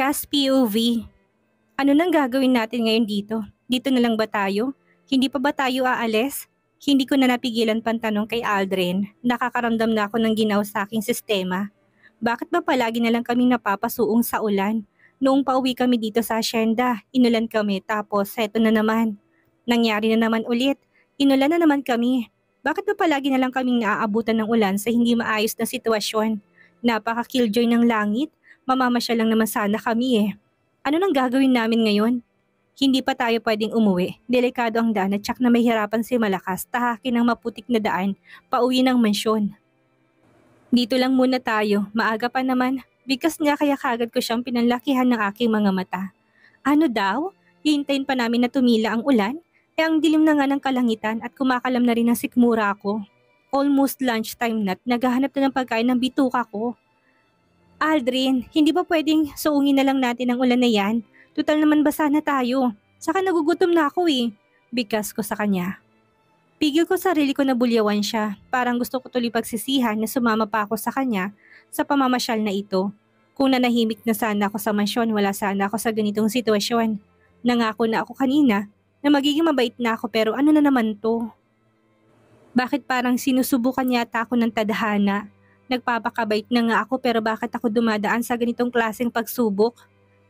Last POV. Ano nang gagawin natin ngayon dito? Dito na lang ba tayo? Hindi pa ba tayo aalis? Hindi ko na napigilan pantanong kay Aldrin. Nakakaramdam na ako ng ginaw sa aking sistema. Bakit ba palagi na lang kaming napapasuong sa ulan? Noong pauwi kami dito sa asyenda, inulan kami tapos heto na naman. Nangyari na naman ulit. Inulan na naman kami. Bakit ba palagi na lang kaming naaabutan ng ulan sa hindi maayos na sitwasyon? Napaka-killjoy ng langit. Mamamasya lang naman sana kami eh. Ano nang gagawin namin ngayon? Hindi pa tayo pwedeng umuwi. Delikado ang daan at tsak na mahirapan si Malakas tahakin ng maputik na daan pauwi ng mansyon. Dito lang muna tayo, maaga pa naman. Bigkas nga kaya kagad ko siyang pinanlakihan ng aking mga mata. Ano daw? Hihintayin pa namin na tumila ang ulan? Ang dilim na nga ng kalangitan at kumakalam na rin ang sikmura ko. Almost lunchtime na't naghahanap na ng pagkain ng bituka ko. Aldrin, hindi ba pwedeng suungin na lang natin ang ulan na yan? Tutal naman basa na tayo. Saka nagugutom na ako eh. Bigkas ko sa kanya. Pigil ko sarili ko na bulyawan siya. Parang gusto ko tuloy pagsisihan na sumama pa ako sa kanya sa pamamasyal na ito. Kung nanahimik na sana ako sa mansyon, wala sana ako sa ganitong sitwasyon. Nangako na ako kanina na magiging mabait na ako pero ano na naman to? Bakit parang sinusubukan yata ako ng tadhana? Nagpapakabait na nga ako pero bakit ako dumadaan sa ganitong klaseng pagsubok?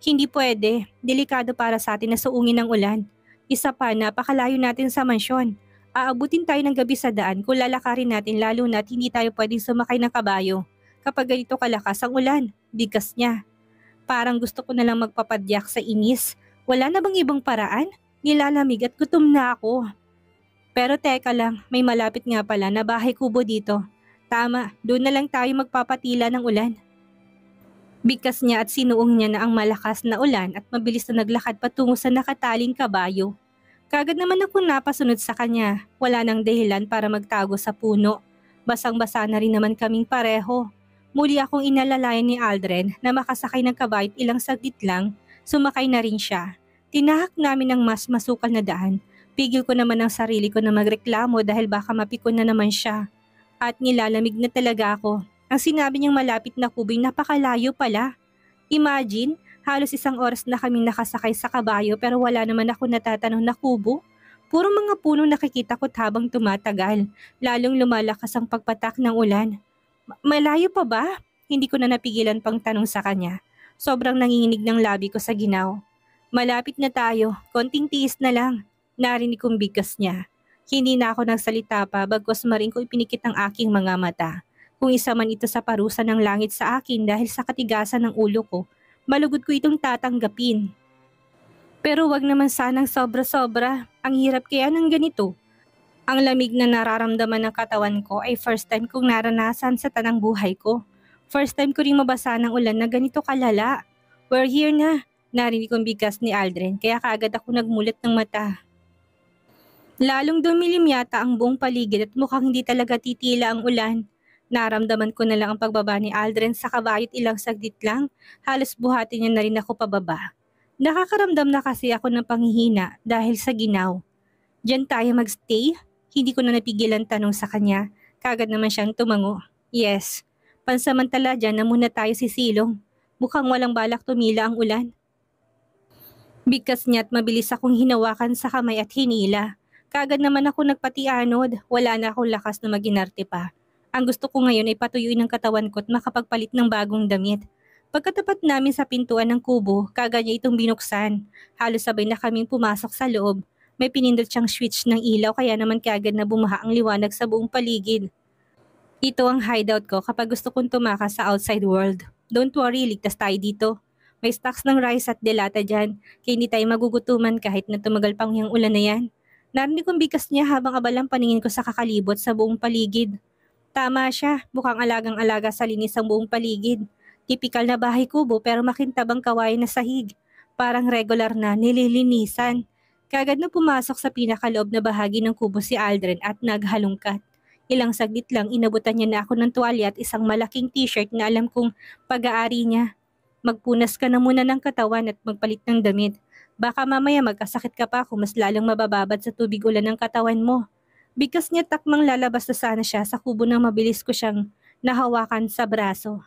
Hindi pwede. Delikado para sa atin na suungin ng ulan. Isa pa, napakalayo natin sa mansyon. Aabutin tayo ng gabi sa daan kung lalakarin natin lalo na't hindi tayo pwedeng sumakay ng kabayo. Kapag ganito kalakas ang ulan, bigkas niya. Parang gusto ko na lang magpapadyak sa inis. Wala na bang ibang paraan? Nilalamig at gutom na ako. Pero teka lang, may malapit nga pala na bahay kubo dito. Tama, doon na lang tayo magpapatila ng ulan. Bigkas niya at sinuong niya na ang malakas na ulan at mabilis na naglakad patungo sa nakataling kabayo. Kagad naman ako napasunod sa kanya. Wala nang dahilan para magtago sa puno. Basang-basa na rin naman kaming pareho. Muli akong inalalayan ni Aldrin na makasakay ng kabayo at ilang saglit lang, sumakay na rin siya. Tinahak namin ang mas masukal na daan. Pigil ko naman ang sarili ko na magreklamo dahil baka mapikon na naman siya. At nilalamig na talaga ako. Ang sinabi niyang malapit na kubo'y napakalayo pala. Imagine, halos 1 oras na kaming nakasakay sa kabayo pero wala naman ako natatanong na kubo. Puro mga puno nakikita ko't habang tumatagal, lalong lumalakas ang pagpatak ng ulan. Malayo pa ba? Hindi ko na napigilan pang tanong sa kanya. Sobrang nanginginig ng labi ko sa ginaw. Malapit na tayo, konting tiis na lang. Narinig kong bigkas niya. Hindi na ako nagsalita pa bagkus maring ko ipinikit ang aking mga mata. Kung isa man ito sa parusa ng langit sa akin dahil sa katigasan ng ulo ko, malugod ko itong tatanggapin. Pero wag naman sanang sobra-sobra. Ang hirap kaya ng ganito. Ang lamig na nararamdaman ng katawan ko ay first time kong naranasan sa tanang buhay ko. First time ko ring mabasa ng ulan na ganito kalala. We're here na. Narinig kong bigkas ni Aldrin kaya kaagad ako nagmulat ng mata. Lalong dumilim yata ang buong paligid at mukhang hindi talaga titila ang ulan. Naramdaman ko na lang ang pagbaba ni Aldrin sa kabayo at ilang saglit lang, halos buhatin niya na rin ako pababa. Nakakaramdam na kasi ako ng panghihina dahil sa ginaw. Diyan tayo magstay? Hindi ko na napigilan tanong sa kanya. Kagad naman siyang tumango. Yes, pansamantala dyan na muna tayo sisilong. Mukhang walang balak tumila ang ulan. Bigkas niya at mabilis akong hinawakan sa kamay at hinila. Kagad naman ako nagpatianod, wala na akong lakas na maginarte pa. Ang gusto ko ngayon ay patuyuin ang katawan ko at makapagpalit ng bagong damit. Pagkatapat namin sa pintuan ng kubo, kagad niya itong binuksan. Halos sabay na kaming pumasok sa loob. May pinindot siyang switch ng ilaw kaya naman kagad na bumaha ang liwanag sa buong paligid. Ito ang hideout ko kapag gusto kong tumakas sa outside world. Don't worry, ligtas tayo dito. May stocks ng rice at delata dyan, kaya hindi tayo magugutuman kahit na tumagal pang yung ulan na yan. Narinig kong bigkas niya habang abalang paningin ko sa kakalibot sa buong paligid. Tama siya, mukhang alagang-alaga sa linis ang buong paligid. Tipikal na bahay kubo pero makintabang kawain na sahig. Parang regular na nililinisan. Kagad na pumasok sa pinakaloob na bahagi ng kubo si Aldrin at naghalungkat. Ilang saglit lang inabutan niya na ako ng tuwalya at isang malaking t-shirt na alam kong pag-aari niya. Magpunas ka na muna ng katawan at magpalit ng damit. Baka mamaya magkasakit ka pa kung mas lalong mabababad sa tubig ulan ng katawan mo. Bigkas niya takmang lalabas na sana siya sa kubo nang mabilis ko siyang nahawakan sa braso.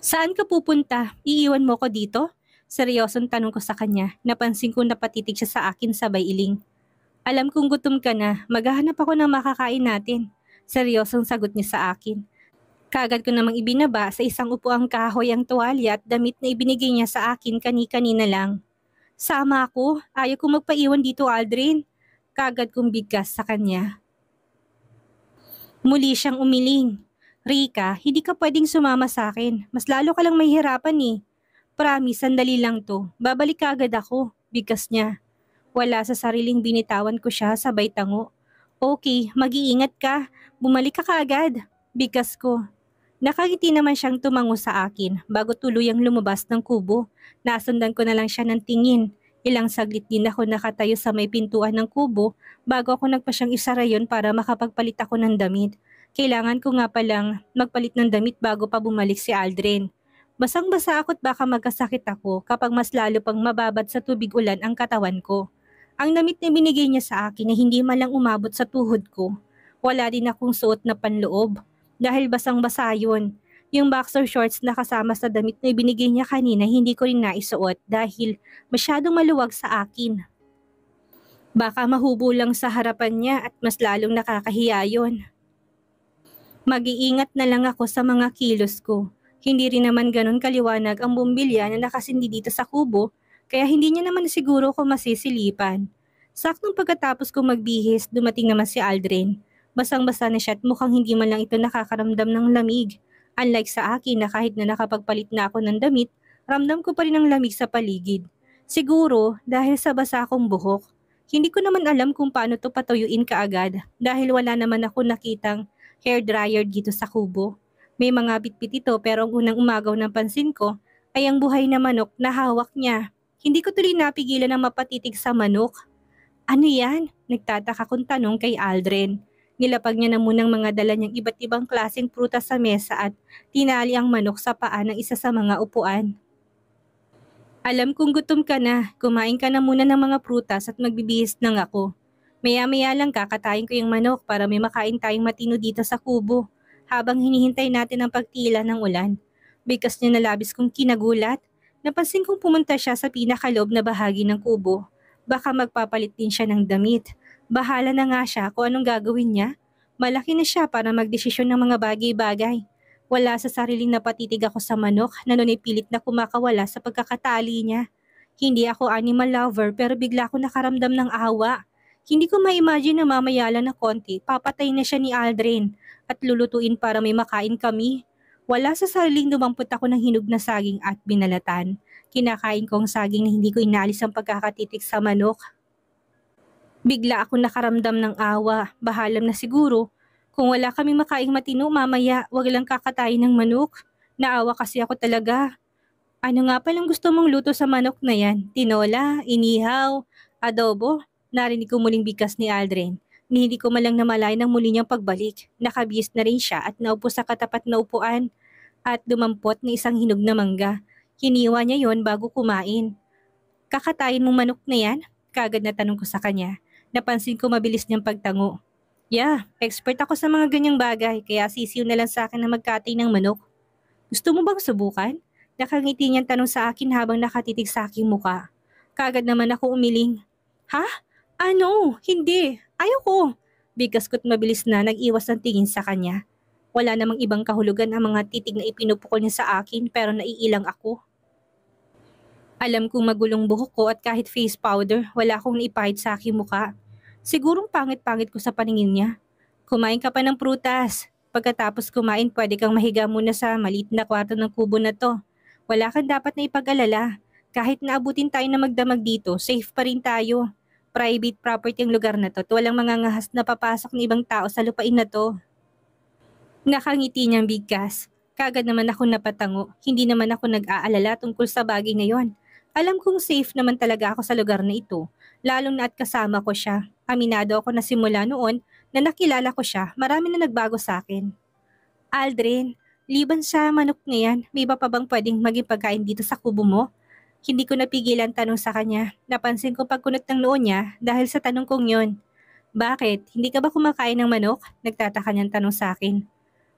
Saan ka pupunta? Iiwan mo ko dito? Seryosong tanong ko sa kanya. Napansin ko na patitig siya sa akin sabay iling. Alam kong gutom ka na, maghahanap ako ng makakain natin. Seryosong sagot niya sa akin. Kagad ko namang ibinaba sa isang upuang kahoy ang tuwalya at damit na ibinigay niya sa akin kani-kanina lang. Sama ako, ayaw kong magpaiwan dito, Aldrin. Kagad kong bigkas sa kanya. Muli siyang umiling. Rika, hindi ka pwedeng sumama sa akin. Mas lalo ka lang mahihirapan eh. Promise, sandali lang to. Babalik ka agad ako. Bigkas niya. Wala sa sariling binitawan ko siya sabay tango. Okay, mag-iingat ka. Bumalik ka kaagad. Bigkas ko. Nakangiti naman siyang tumango sa akin bago tuluyang lumabas ng kubo. Nasundan ko na lang siya ng tingin. Ilang saglit din ako nakatayo sa may pintuan ng kubo bago ako nagpasyang isara yon para makapagpalit ako ng damit. Kailangan ko nga palang magpalit ng damit bago pa bumalik si Aldrin. Basang-basa ako't baka magkasakit ako kapag mas lalo pang mababad sa tubig ulan ang katawan ko. Ang damit na binigay niya sa akin ay hindi malang umabot sa tuhod ko. Wala din akong suot na panloob dahil basang-basa yun. Yung boxer shorts na kasama sa damit na ibinigay niya kanina hindi ko rin naisuot dahil masyadong maluwag sa akin. Baka mahubo lang sa harapan niya at mas lalong nakakahiya yun. Mag-iingat na lang ako sa mga kilos ko. Hindi rin naman ganun kaliwanag ang bumbilya na nakasindi dito sa kubo, kaya hindi niya naman siguro ko masisilipan. Saktong pagkatapos kong magbihis, dumating naman si Aldrin. Basang-basa na siya at mukhang hindi man lang ito nakakaramdam ng lamig. Unlike sa akin na kahit na nakapagpalit na ako ng damit, ramdam ko pa rin ang lamig sa paligid. Siguro dahil sa basa akong buhok. Hindi ko naman alam kung paano to patuyuin kaagad dahil wala naman ako nakitang hair dryer dito sa kubo. May mga bitbit ito pero ang unang umagaw ng pansin ko ay ang buhay na manok na hawak niya. Hindi ko tuloy napigilan ang mapatitig sa manok. Ano yan? Nagtataka kong tanong kay Aldrin. Nilapag niya na munang mga dala niyang iba't ibang klaseng prutas sa mesa at tinali ang manok sa paa ng isa sa mga upuan. Alam kong gutom ka na, kumain ka na muna ng mga prutas at magbibihis lang ako. Maya-maya lang kakatayin ko yung manok para may makain tayong matino dito sa kubo habang hinihintay natin ang pagtila ng ulan. Bigkas niya na labis kong kinagulat, napansin kong pumunta siya sa pinakaloob na bahagi ng kubo. Baka magpapalit din siya ng damit. Bahala na nga siya kung anong gagawin niya. Malaki na siya para magdesisyon ng mga bagay-bagay. Wala sa sariling napatitig ako sa manok na nun ay pilit na kumakawala sa pagkakatali niya. Hindi ako animal lover pero bigla ako nakaramdam ng awa. Hindi ko ma-imagine na mamayala na konti, papatay na siya ni Aldrin at lulutuin para may makain kami. Wala sa sariling dumampot ako ng hinog na saging at binalatan. Kinakain ko ang saging na hindi ko inalis ang pagkakatitik sa manok. Bigla ako nakaramdam ng awa, bahalam na siguro. Kung wala kaming makaing matino mamaya, wag lang kakatayin ng manok. Naawa kasi ako talaga. Ano nga palang gusto mong luto sa manok na yan? Tinola, inihaw, adobo? Narinig ko muling bigkas ni Aldrin. Ni hindi ko malang namalay ng muli niyang pagbalik. Nakabihis na rin siya at naupo sa katapat na upuan at dumampot ng isang hinog na mangga. Hiniwa niya yon bago kumain. Kakatayin mong manok na yan? Kagad na tanong ko sa kanya. Napansin ko mabilis niyang pagtango. Yeah, expert ako sa mga ganyang bagay kaya sisiw na lang sa akin na magkatay ng manok. Gusto mo bang subukan? Nakangiti niyang tanong sa akin habang nakatitig sa aking muka. Kagad naman ako umiling. Ha? Ano? Hindi. Ayoko. Bigkas ko't mabilis na nag-iwas ng tingin sa kanya. Wala namang ibang kahulugan ang mga titig na ipinupukol niya sa akin pero naiilang ako. Alam kong magulong buhok ko at kahit face powder, wala akong naipahid sa aking muka. Sigurong pangit-pangit ko sa paningin niya. Kumain ka pa ng prutas. Pagkatapos kumain, pwede kang mahiga muna sa maliit na kwarto ng kubo na to. Wala kang dapat na ipag-alala. Kahit naabutin tayo na magdamag dito, safe pa rin tayo. Private property ang lugar na to at walang mangangahas na papasok ng ibang tao sa lupain na to. Nakangiti niyang bigkas. Kagad naman ako napatango. Hindi naman ako nag-aalala tungkol sa bagay na yon. Alam kong safe naman talaga ako sa lugar na ito, lalong na at kasama ko siya. Aminado ako na simula noon na nakilala ko siya, marami na nagbago sa akin. Aldrin, liban sa manok na yan, may iba pa bang pwedeng maging pagkain dito sa kubo mo? Hindi ko napigilan tanong sa kanya. Napansin ko pagkunot ng noo niya dahil sa tanong kong yon. Bakit? Hindi ka ba kumakain ng manok? Nagtataka niyang tanong sa akin.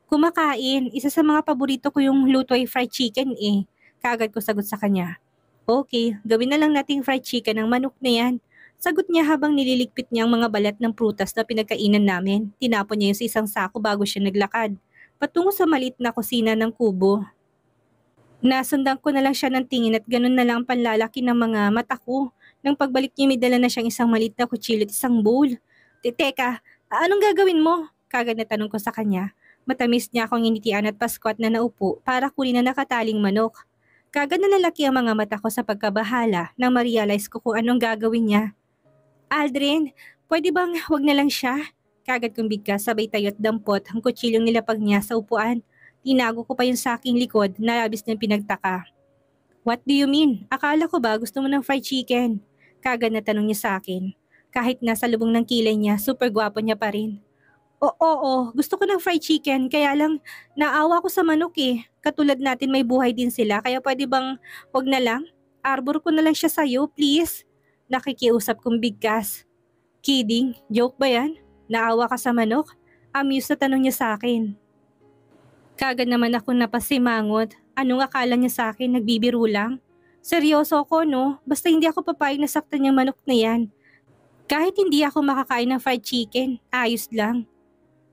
Kumakain, isa sa mga paborito ko yung luto ay fried chicken eh. Kaagad ko sagot sa kanya. Okay, gawin na lang nating fried chicken ng manok na yan. Sagot niya habang nililigpit niya ang mga balat ng prutas na pinagkainan namin. Tinapon niya yung sa isang sako bago siya naglakad. Patungo sa maliit na kusina ng kubo. Nasundan ko na lang siya ng tingin at ganun na lang ang panlalaki ng mga mata ko. Nang pagbalik niya may dala na siyang isang maliit na kutsilyo at isang bowl. Teka, anong gagawin mo? Kagad na tanong ko sa kanya. Matamis niya akong initian at paskwat na naupo para kunin na nakataling manok. Kagad na lalaki ang mga mata ko sa pagkabahala nang ma-realize ko kung anong gagawin niya. Aldrin, pwede bang wag na lang siya? Kagad kong bigkas sabay tayo at dampot ang kutsilyong nilapag niya sa upuan. Tinago ko pa yung sa aking likod na labis niyang pinagtaka. What do you mean? Akala ko ba gusto mo ng fried chicken? Kagad na tanong niya sa akin. Kahit nasa lubong ng kilay niya, super gwapo niya pa rin. Oo, gusto ko ng fried chicken kaya lang naawa ko sa manok eh. Katulad natin may buhay din sila kaya pwede bang wag na lang? Arbor ko na lang siya sa'yo, please. Nakikiusap kong bigkas. Kidding? Joke ba yan? Naawa ka sa manok? Amused na tanong niya sa akin. Kagad naman ako napasimangot. Anong akala niya sa akin? Nagbibiro lang? Seryoso ako no? Basta hindi ako papayag na saktan yung manok na yan. Kahit hindi ako makakain ng fried chicken, ayos lang.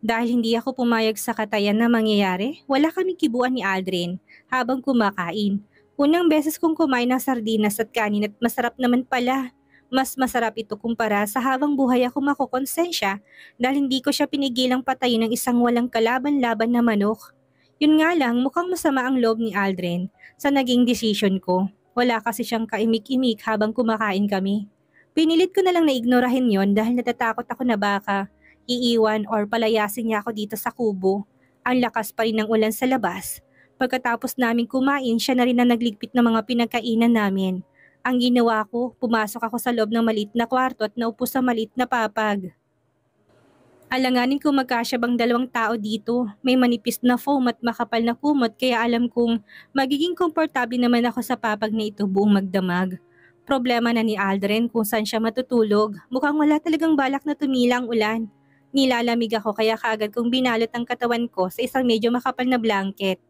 Dahil hindi ako pumayag sa katayan na mangyayari, wala kaming kibuan ni Aldrin habang kumakain. Unang beses kong kumain ng sardinas at kanin at masarap naman pala. Mas masarap ito kumpara sa habang buhay ako makokonsensya dahil hindi ko siya pinigilang patayin ng isang walang kalaban-laban na manok. Yun nga lang, mukhang masama ang loob ni Aldrin sa naging desisyon ko. Wala kasi siyang kaimik-imik habang kumakain kami. Pinilit ko na lang na ignorahin yon dahil natatakot ako na baka iiwan or palayasin niya ako dito sa kubo. Ang lakas pa rin ng ulan sa labas. Pagkatapos naming kumain, siya na rin ang nagligpit ng mga pinagkainan namin. Ang ginawa ko, pumasok ako sa loob ng maliit na kwarto at naupo sa maliit na papag. Alanganin kung magkasya bang dalawang tao dito. May manipis na foam at makapal na kumot kaya alam kong magiging komportable naman ako sa papag na ito buong magdamag. Problema na ni Aldrin kung saan siya matutulog. Mukhang wala talagang balak na tumila ang ulan. Nilalamig ako kaya kaagad kong binalot ang katawan ko sa isang medyo makapal na blanket.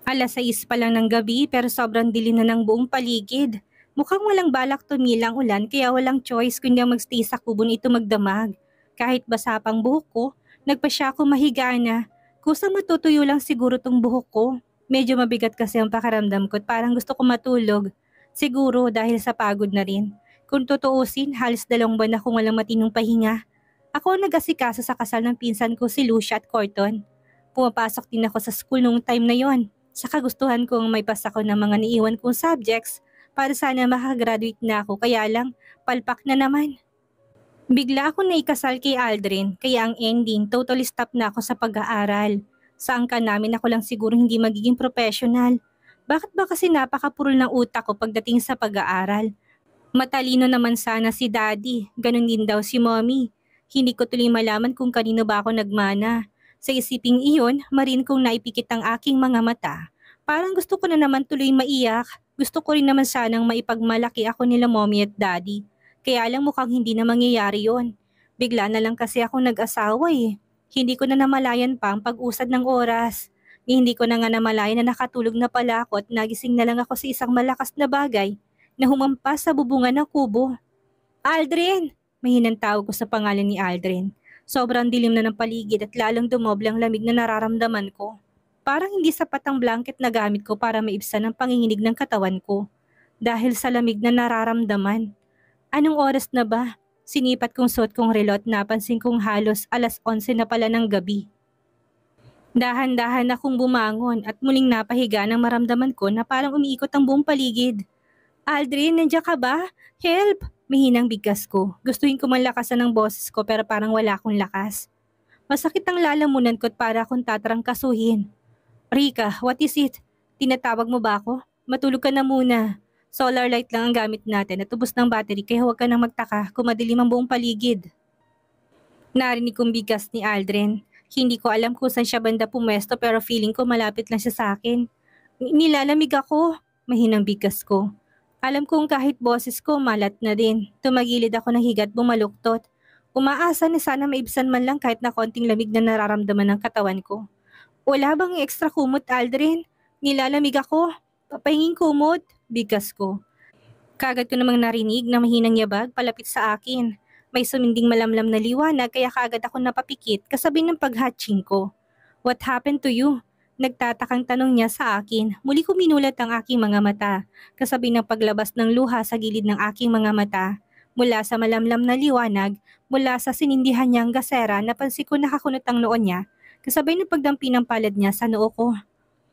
6:00 pa lang ng gabi pero sobrang dilim na ng buong paligid. Mukhang walang balak tumila ang ulan kaya walang choice kundi ang magstay sa kubo na ito magdamag. Kahit basa pang buhok ko, nagpa siya ako mahiga na. Kusa matutuyo lang siguro tong buhok ko. Medyo mabigat kasi ang pakiramdam ko at parang gusto ko matulog. Siguro dahil sa pagod na rin. Kung tutuusin, halos 2 buwan akong walang matinong pahinga. Ako ang nag-asikaso sa kasal ng pinsan ko si Lucia at Corton. Pumapasok din ako sa school noong time na yon. Sa kagustuhan kong may pasa ko ng mga niiwan kong subjects para sana makagraduate na ako kaya lang palpak na naman. Bigla ako naikasal kay Aldrin kaya ang ending totally stop na ako sa pag-aaral. Sa angka namin ako lang siguro hindi magiging professional. Bakit ba kasi napakapurol ng utak ko pagdating sa pag-aaral? Matalino naman sana si Daddy, ganun din daw si Mommy. Hindi ko tuloy malaman kung kanino ba ako nagmana. Sa isiping iyon, marin kong naipikit ang aking mga mata. Parang gusto ko na naman tuloy maiyak. Gusto ko rin naman sanang maipagmalaki ako nila Mommy at Daddy. Kaya lang mukhang hindi na mangyayari yon. Bigla na lang kasi ako nag-asawa eh. Hindi ko na namalayan pa ang pag-usad ng oras. Hindi ko na nga namalayan na nakatulog na pala ako at nagising na lang ako sa isang malakas na bagay na humampas sa bubungan ng kubo. Aldrin! Mahinang tawag ko sa pangalan ni Aldrin. Sobrang dilim na ng paligid at lalong dumoble ang lamig na nararamdaman ko. Parang hindi sapat ang blanket na gamit ko para maibsan ang panginginig ng katawan ko. Dahil sa lamig na nararamdaman. Anong oras na ba? Sinipat kong suot kong relo at napansin kong halos 11:00 na pala ng gabi. Dahan-dahan akong bumangon at muling napahiga nang maramdaman ko na parang umiikot ang buong paligid. Aldrin, nandiyan ka ba? Help! Mahinang bigkas ko. Gustuhin ko man lakasan ng boses ko pero parang wala akong lakas. Masakit ang lalamunan ko at para akong tatrangkasuhin. Rika, what is it? Tinatawag mo ba ako? Matulog ka na muna. Solar light lang ang gamit natin at ubos ng battery kaya huwag ka nang magtaka kung madilim ang buong paligid. Narinig kong bigkas ni Aldrin. Hindi ko alam kung saan siya banda pumwesto pero feeling ko malapit lang siya sa akin. Nilalamig ako. Mahinang bigkas ko. Alam kong kahit boses ko malat na din. Tumagilid ako ng higat bumaluktot. Umaasa na sana maibsan man lang kahit na konting lamig na nararamdaman ng katawan ko. Wala bang extra kumot, Aldrin? Nilalamig ako. Papahinging kumot. Bigkas ko. Kagad ko namang narinig na mahinang yabag palapit sa akin. May suminding malamlam na liwanag kaya kagad ako napapikit kasabay ng paghatching ko. What happened to you? Nagtatakang tanong niya sa akin. Muli ko minulat ang aking mga mata. Kasabay ng paglabas ng luha sa gilid ng aking mga mata. Mula sa malamlam na liwanag, mula sa sinindihan niyang gasera, napansin ko nakakunot ang noo niya. Kasabay ng pagdampi ng palad niya sa noo ko.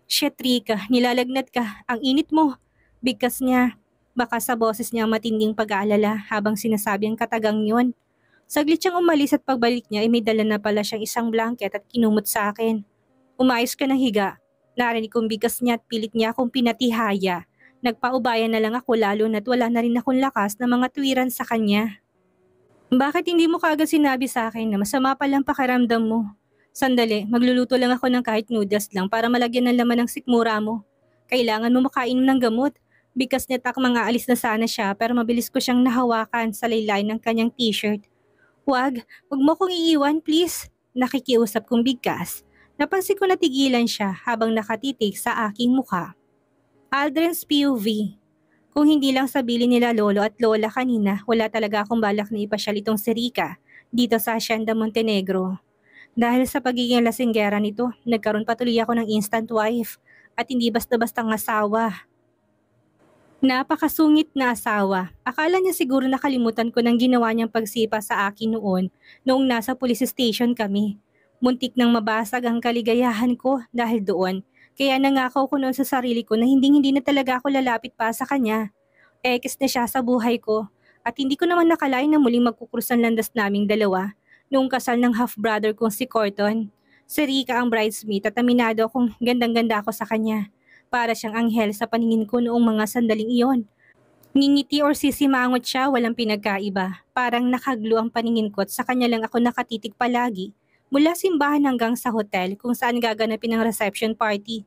Shit, Rika, nilalagnat ka. Ang init mo. Bigkas niya. Baka sa boses niya ang matinding pag-aalala habang sinasabi ang katagang yun. Saglit siyang umalis at pagbalik niya ay may dala na pala siyang isang blanket at kinumot sa akin. Umayos ka ng higa. Narinig kong bigkas niya at pilit niya akong pinatihaya. Nagpaubaya na lang ako lalo na't wala na rin akong lakas na mga tuwiran sa kanya. Bakit hindi mo kaagad sinabi sa akin na masama palang pakiramdam mo? Sandali, magluluto lang ako ng kahit noodles lang para malagyan ng laman ng sikmura mo. Kailangan mo makainom ng gamot. Bigkas niya tak mga alis na sana siya pero mabilis ko siyang nahawakan sa laylayan ng kanyang t-shirt. Wag mo kong iiwan please. Nakikiusap kong bigkas. Napansin ko na tigilan siya habang nakatitig sa aking mukha. Aldrin's POV. Kung hindi lang sabili nila lolo at lola kanina, wala talaga akong balak na ipasyal itong si Rika dito sa Hacienda Montenegro. Dahil sa pagiging lasinggera nito, nagkaroon patuloy ako ng instant wife at hindi basta-bastang asawa. Napakasungit na asawa. Akala niya siguro nakalimutan ko ng ginawa niyang pagsipa sa akin noong nasa police station kami. Muntik nang mabasag ang kaligayahan ko dahil doon. Kaya nangako ko noon sa sarili ko na hindi na talaga ako lalapit pa sa kanya. Ekis na siya sa buhay ko at hindi ko naman nakalain na muling magkukrus ang landas naming dalawa noong kasal ng half-brother kong si Corton. Si Rika ang bridesmaid at aminado akong gandang-ganda ako sa kanya. Para siyang anghel sa paningin ko noong mga sandaling iyon. Ngingiti or sisimangot siya, walang pinagkaiba. Parang nakaglo ang paningin ko at sa kanya lang ako nakatitig palagi. Mula simbahan hanggang sa hotel kung saan gaganapin ang reception party.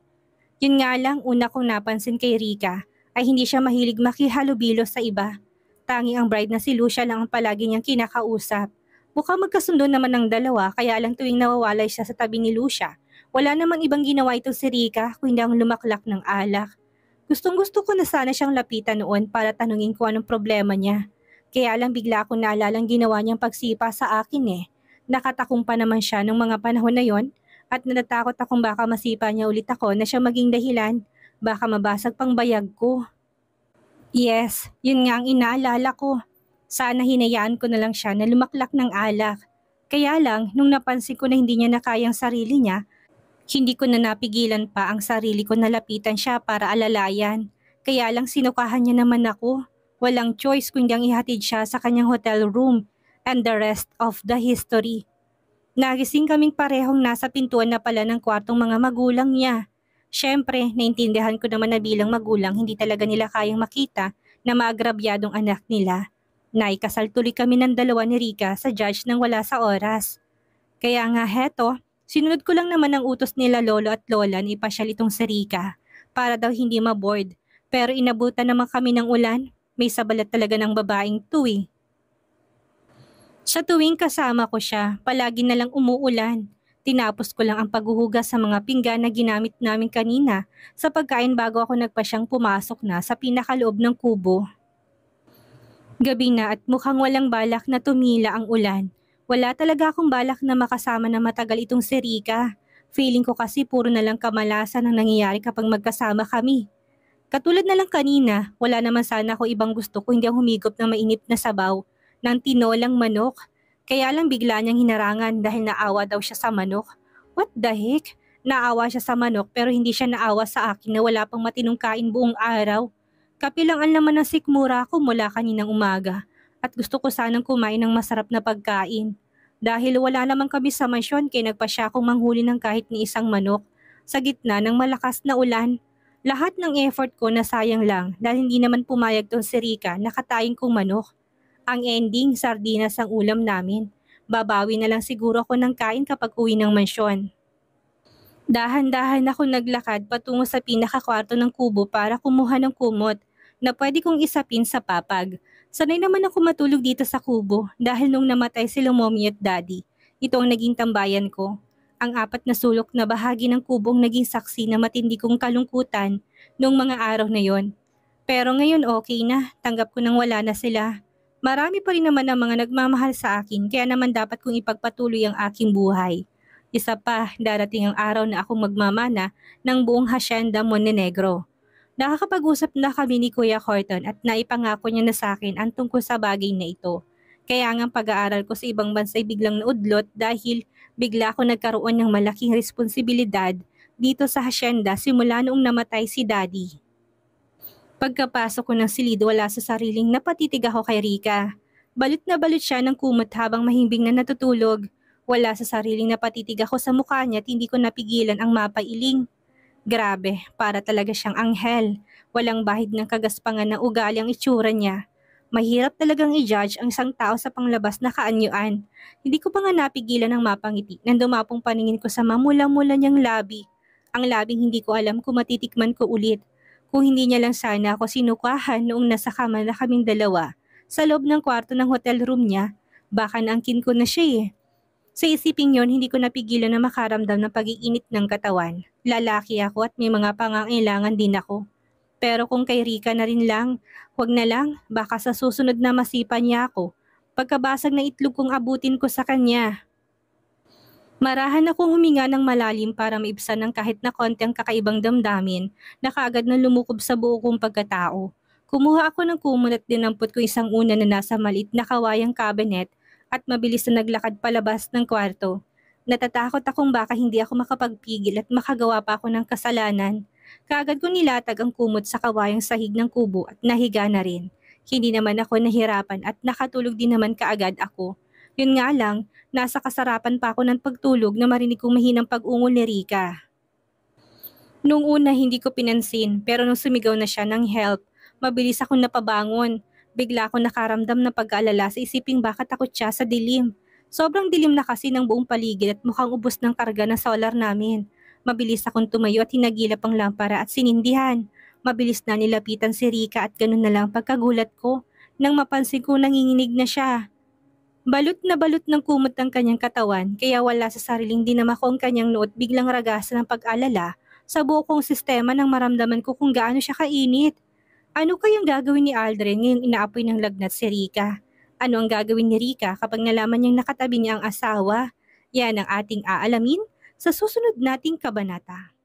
Yun nga lang, una kong napansin kay Rika ay hindi siya mahilig makihalubilo sa iba. Tanging ang bride na si Lucia lang ang palagi niyang kinakausap. Mukhang magkasundo naman ng dalawa kaya lang tuwing nawawalay siya sa tabi ni Lucia. Wala namang ibang ginawa itong si Rika kundi ang lumaklak ng alak. Gustong-gusto ko na sana siyang lapitan noon para tanungin ko anong problema niya. Kaya lang bigla akong naalalang ginawa niyang pagsipa sa akin eh. Nakatakong pa naman siya nung mga panahon na yon at natatakot akong baka masipa niya ulit ako na siya maging dahilan. Baka mabasag pang bayag ko. Yes, yun nga ang inaalala ko. Sana hinayaan ko na lang siya na lumaklak ng alak. Kaya lang, nung napansin ko na hindi niya nakayang sarili niya, hindi ko na napigilan pa ang sarili ko na lapitan siya para alalayan. Kaya lang sinukahan niya naman ako. Walang choice kundi ang ihatid siya sa kanyang hotel room and the rest of the history. Nagising kaming parehong nasa pintuan na pala ng kwartong mga magulang niya. Siyempre, naintindihan ko naman na bilang magulang hindi talaga nila kayang makita na maagrabyadong anak nila. Naikasal tuloy kami ng dalawa ni Rika sa judge nang wala sa oras. Kaya nga heto, sinunod ko lang naman ang utos nila lolo at lola na ipasyal itong si Rika para daw hindi maboard. Pero inabutan naman kami ng ulan, may sabalat talaga ng babaeng tuwi. Sa tuwing kasama ko siya, palagi na lang umuulan. Tinapos ko lang ang paghuhugas sa mga pinggan na ginamit namin kanina sa pagkain bago ako nagpasyang pumasok na sa pinakaloob ng kubo. Gabi na at mukhang walang balak na tumila ang ulan. Wala talaga akong balak na makasama na matagal itong si Rika. Feeling ko kasi puro na lang kamalasan ang nangyayari kapag magkasama kami. Katulad na lang kanina, wala naman sana ako ibang gusto kung hindi ang humigop ng mainit na sabaw ng tinolang manok. Kaya lang bigla niyang hinarangan dahil naawa daw siya sa manok. What the heck? Naawa siya sa manok pero hindi siya naawa sa akin na wala pang matinong kain buong araw. Kapilang ang laman ng sikmura ko mula kaninang umaga at gusto ko sanang kumain ng masarap na pagkain. Dahil wala naman kami sa mansyon kaya nagpasya akong manghuli ng kahit ni isang manok sa gitna ng malakas na ulan. Lahat ng effort ko nasayang lang dahil hindi naman pumayag tong si Rika na katayin kong manok. Ang ending, sardinas ang ulam namin. Babawi na lang siguro ako ng kain kapag uwi ng mansyon. Dahan-dahan ako naglakad patungo sa pinakakwarto ng kubo para kumuha ng kumot na pwede kong isapin sa papag. Sanay naman ako matulog dito sa kubo dahil nung namatay sila mommy at daddy, ito ang naging tambayan ko. Ang apat na sulok na bahagi ng kubong naging saksi na matindi kong kalungkutan noong mga araw na yon. Pero ngayon okay na, tanggap ko nang wala na sila. Marami pa rin naman ang mga nagmamahal sa akin kaya naman dapat kong ipagpatuloy ang aking buhay. Isa pa, darating ang araw na akong magmamana ng buong Hacienda Montenegro. Nakakapag-usap na kami ni Kuya Horton at naipangako niya na sa akin ang tungkol sa bagay na ito. Kaya nga ang pag-aaral ko sa ibang bansa ay biglang naudlot dahil bigla ako nagkaroon ng malaking responsibilidad dito sa hacienda simula noong namatay si Daddy. Pagkapasok ko ng silid wala sa sariling napatitig ako kay Rika. Balot na balot siya ng kumot habang mahimbing na natutulog. Wala sa sariling napatitig ako sa mukha niya at hindi ko napigilan ang mapailing. Grabe, para talaga siyang anghel. Walang bahid ng kagaspangan ng ugali ang itsura niya. Mahirap talagang i-judge ang isang tao sa panglabas na kaanyuan. Hindi ko pa nga napigilan ang mapangiti nang dumapong paningin ko sa mamula-mula niyang labi. Ang labing hindi ko alam kung matitikman ko ulit. Kung hindi niya lang sana ako sinukahan noong nasa kama na kaming dalawa. Sa loob ng kwarto ng hotel room niya, baka naangkin ko na siya eh. Sa isiping yon, hindi ko napigilan na makaramdam ng pag-iinit ng katawan. Lalaki ako at may mga pangangailangan din ako. Pero kung kay Rika na rin lang, wag na lang, baka sa susunod na masipa niya ako. Pagkabasag na itlog kong abutin ko sa kanya. Marahan akong huminga ng malalim para maibsan ng kahit na konti ang kakaibang damdamin na kaagad na lumukob sa buo kong pagkatao. Kumuha ako ng kumot at dinampot ko isang una na nasa maliit na kawayang cabinet at mabilis na naglakad palabas ng kwarto. Natatakot akong baka hindi ako makapagpigil at makagawa pa ako ng kasalanan. Kaagad ko nilatag ang kumot sa kawayang sahig ng kubo at nahiga na rin. Hindi naman ako nahirapan at nakatulog din naman kaagad ako. Yun nga lang, nasa kasarapan pa ako ng pagtulog na marinig kong mahinang pag-ungol ni Rika. Nung una hindi ko pinansin pero nung sumigaw na siya ng help, mabilis akong napabangon. Bigla akong nakaramdam ng pag-aalala sa isiping baka takot siya sa dilim. Sobrang dilim na kasi ng buong paligid at mukhang ubos ng karga ng solar namin. Mabilis akong tumayo at hinagilap ang lampara at sinindihan. Mabilis na nilapitan si Rika at ganun na lang pagkagulat ko nang mapansin ko nanginginig na siya. Balot ng kumot ang kanyang katawan kaya wala sa sariling dinamako ang kanyang noot biglang ragasan ng pag-alala sa buo kong sistema nang maramdaman ko kung gaano siya kainit. Ano kayang gagawin ni Aldrin ngayong inaapoy ng lagnat si Rika? Ano ang gagawin ni Rika kapag nalaman niyang nakatabi niya ang asawa? Yan ang ating aalamin sa susunod nating kabanata.